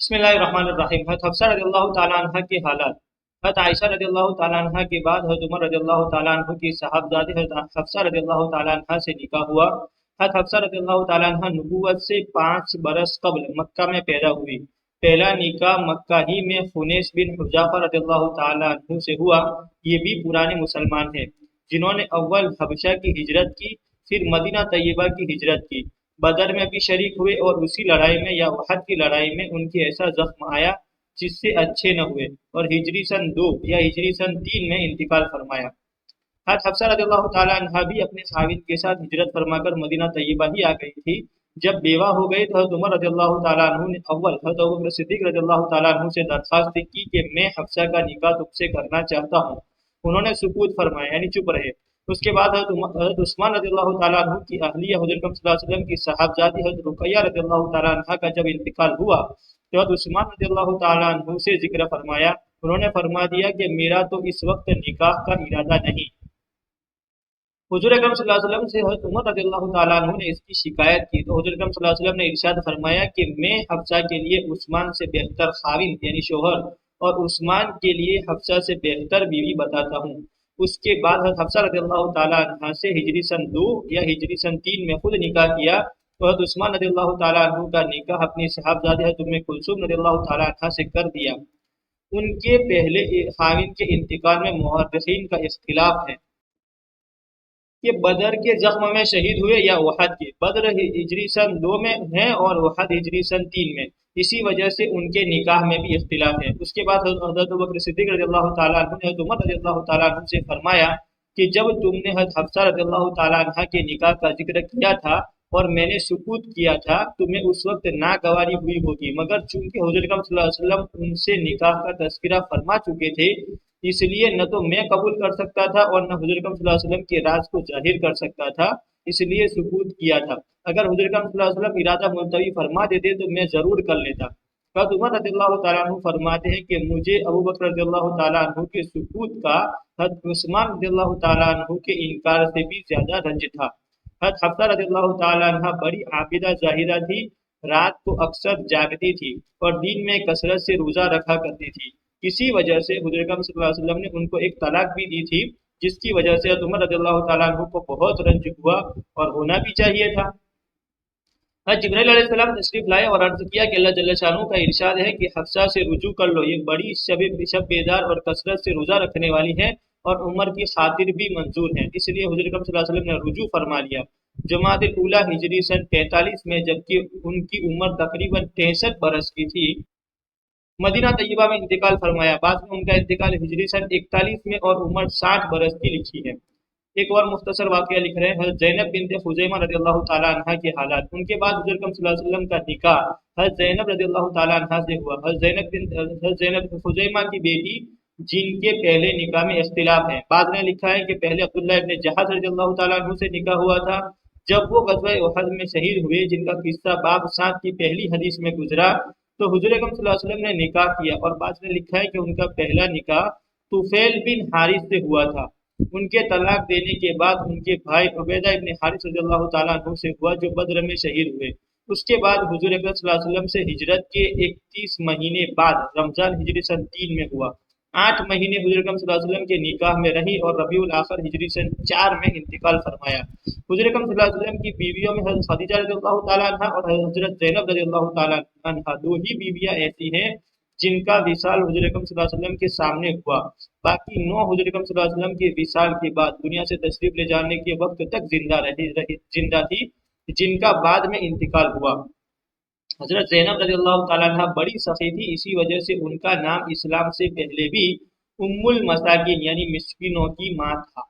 بسم اللہ الرحمن الرحیم۔ حضرت حفصہ رضی اللہ تعالیٰ عنہ کے حالات۔ حضرت عائشہ رضی اللہ تعالیٰ عنہ کے بعد حضرت عمر رضی اللہ تعالیٰ عنہ کی صاحبزادی حضرت حفصہ رضی اللہ تعالیٰ عنہ سے نکاح ہوا۔ حضرت حفصہ رضی اللہ تعالیٰ عنہ نبوت سے 5 برس قبل مکہ میں پیدا ہوئی۔ پہلا نکاح مکہ ہی میں خنیس بن حذافہ رضی اللہ تعالیٰ عنہ سے ہوا۔ یہ بھی پرانے مسلمان ہیں جنہوں نے اول حبشہ کی ہجرت کی، پھر مدینہ طیبہ کی ہجرت کی، بدر میں بھی شریک ہوئے اور اسی لڑائی میں یا احد کی لڑائی میں ان کے ایسا زخم آیا جس سے اچھے نہ ہوئے اور ہجری سن 2 یا ہجری سن 3 میں انتقال فرمایا۔ حضرت حفصہ رضی اللہ تعالیٰ عنہ بھی اپنے خاوند کے ساتھ ہجرت فرما کر مدینہ طیبہ ہی آ گئی تھی۔ جب بیوہ ہو گئی تو حضرت عمر رضی اللہ تعالیٰ عنہ نے اول حضرت ابوبکر صدیق رضی اللہ تعالیٰ عنہ سے درخواست کی کہ میں حفصہ کا نکاح تم سے کرنا چاہتا ہوں۔ انہوں نے سکوت فرمایا، یعنی چپ رہے۔ اس کے بعد حضرت عثمان رضی اللہ تعالیٰ عنہ کی اہلیہ حضرت صلی اللہ علیہ وسلم کی صاحبزادی حضرت رقیہ رضی اللہ تعالیٰ عنہ کا جب انتقال ہوا تو حضرت عثمان رضی اللہ تعالیٰ عنہ سے ذکر فرمایا۔ انہوں نے فرما دیا کہ میرا تو اس وقت نکاح کا ارادہ نہیں۔ حضور اکرم صلی اللہ علیہ وسلم سے حضرت عمر رضی اللہ تعالیٰ عنہ نے اس کی شکایت کی تو حضور اکرم صلی اللہ علیہ وسلم نے ارشاد فرمایا کہ میں حفصہ کے لیے عثمان سے بہتر خاوند یعنی شوہر اور عثمان کے لیے حفصہ سے بہتر بیوی بتاتا ہوں۔ اس کے بعد حضرت حفصہ رضی اللہ تعالیٰ عنہ سے ہجری سن 2 یا ہجری سن 3 میں خود نکاح کیا تو حضرت عثمان رضی اللہ تعالیٰ عنہ کا نکاح اپنی صاحبزادی حضرت ام کلثوم رضی اللہ تعالیٰ عنہ سے کر دیا۔ ان کے پہلے خاوند کے انتقال میں مورخین کا اختلاف ہے کہ بدر کے زخم میں شہید ہوئے یا احد کے۔ بدر ہجری سن 2 میں ہیں اور احد ہجری سن 3 میں، اسی وجہ سے ان کے نکاح میں بھی اختلاف ہے۔ اس کے بعد حضرت ابوبکر صدیق رضی اللہ تعالیٰ عنہ نے حضرت عمر رضی اللہ تعالیٰ عنہ سے فرمایا کہ جب تم نے حضرت حفصہ رضی اللہ تعالیٰ عنہ کے نکاح کا ذکر کیا تھا اور میں نے سکوت کیا تھا، تمہیں اس وقت ناگواری ہوئی ہوگی، مگر چونکہ حضور اکرم صلی اللہ علیہ وسلم ان سے نکاح کا تذکرہ فرما چکے تھے اس لیے نہ تو میں قبول کر سکتا تھا اور نہ حضور اکرم صلی اللہ علیہ وسلم کے راز کو ظاہر کر سکتا تھا، اس لیے سکوت کیا تھا۔ اگر حضور اکرم صلی اللہ علیہ وسلم ارادہ ملتوی فرما دیتے تو میں ضرور کر لیتا۔ حضرت عمر رضی اللہ تعالیٰ عنہ فرماتے ہیں کہ مجھے ابوبکر رضی اللہ تعالیٰ عنہ کے سکوت کا حضرت عثمان رضی اللہ تعالیٰ عنہ کے انکار سے بھی زیادہ رنج تھا۔ حضرت حفصہ رضی اللہ تعالیٰ عنہ بڑی عابدہ زاہدہ تھی، رات کو اکثر جاگتی تھی اور دن میں کثرت سے روزہ رکھا کرتی تھی۔ کسی وجہ سے حضور اکرم صلی اللہ علیہ وسلم نے ان کو ایک طلاق بھی دی تھی، جس کی وجہ سے حضرت عمر رضی اللہ تعالیٰ عنہ کو بہت رنج ہوا اور ہونا بھی چاہیے تھا۔ جبرائیل علیہ السلام تشریف لائے اور عرض کیا کہ اللہ جل شانہ کا ارشاد ہے کہ حفصہ سے رجوع کر لو، یہ بڑی شب بیدار اور کثرت سے روزہ رکھنے والی ہے اور عمر کی خاطر بھی منظور ہے، اس لیے حضور اکرم صلی اللہ علیہ وسلم نے رجوع فرما لیا۔ جمادی الاولیٰ ہجری سن 45 میں، جبکہ ان کی عمر تقریباً 63 برس کی تھی، مدینہ طیبہ میں انتقال فرمایا۔ بعد میں ان کا انتقال ہجری سن 41 میں اور عمر 60 برس کی لکھی ہے۔ ایک اور مختصر واقعہ لکھ رہے ہیں، حضرت زینب بنت خزیمہ رضی اللہ تعالیٰ عنہ کے حالات۔ ان کے بعد حضور اکرم صلی اللہ علیہ وسلم کا نکاح حضرت زینب رضی اللہ تعالیٰ عنہ سے ہوا۔ حضرت زینب خزیمہ کی بیٹی جن کے پہلے نکاح میں اختلاف ہے۔ بعض نے لکھا ہے کہ پہلے عبداللہ ابن جہاز رضی اللہ تعالیٰ عنہ سے نکاح ہوا تھا، جب وہ غزوہ احد میں شہید ہوئے، جن کا قصہ باب 7 کی پہلی حدیث میں گزرا، تو حضور اکرم صلی اللہ علیہ وسلم نے نکاح کیا۔ اور بعض نے لکھا ہے کہ ان کا پہلا نکاح طفیل بن حارث سے ہوا تھا، ان کے طلاق دینے کے بعد ان کے بھائی عبیدہ ابن حارث رضی اللہ تعالیٰ عنہ سے ہوا، جو بدر میں شہید ہوئے۔ اس کے بعد حضور اکرم صلی اللہ علیہ وسلم سے ہجرت کے 31 مہینے بعد رمضان ہجری سن 3 میں ہوا۔ 8 مہینے حضور اکرم صلی اللہ علیہ وسلم کے نکاح میں رہی اور ربیع الاخر ہجری سن 4 میں انتقال فرمایا۔ حضور اکرم صلی اللہ علیہ وسلم کی بیویوں میں حضرت خدیجہ رضی اللہ تعالیٰ عنہ اور حضرت زینب رضی اللہ تعالیٰ عنہ 2 ہی بیویاں ایسی ہیں جن کا وصال حضور اکرم صلی اللہ علیہ وسلم کے سامنے ہوا، باقی 9 حضور اکرم صلی اللہ علیہ وسلم کے وصال کے بعد دنیا سے تشریف لے جانے کے وقت تک زندہ تھی، جن کا بعد میں انتقال ہوا۔ حضرت زینب رضی اللہ تعالیٰ عنہ بڑی سخی تھی، اسی وجہ سے ان کا نام اسلام سے پہلے بھی ام المساکین یعنی مسکینوں کی ماں تھا۔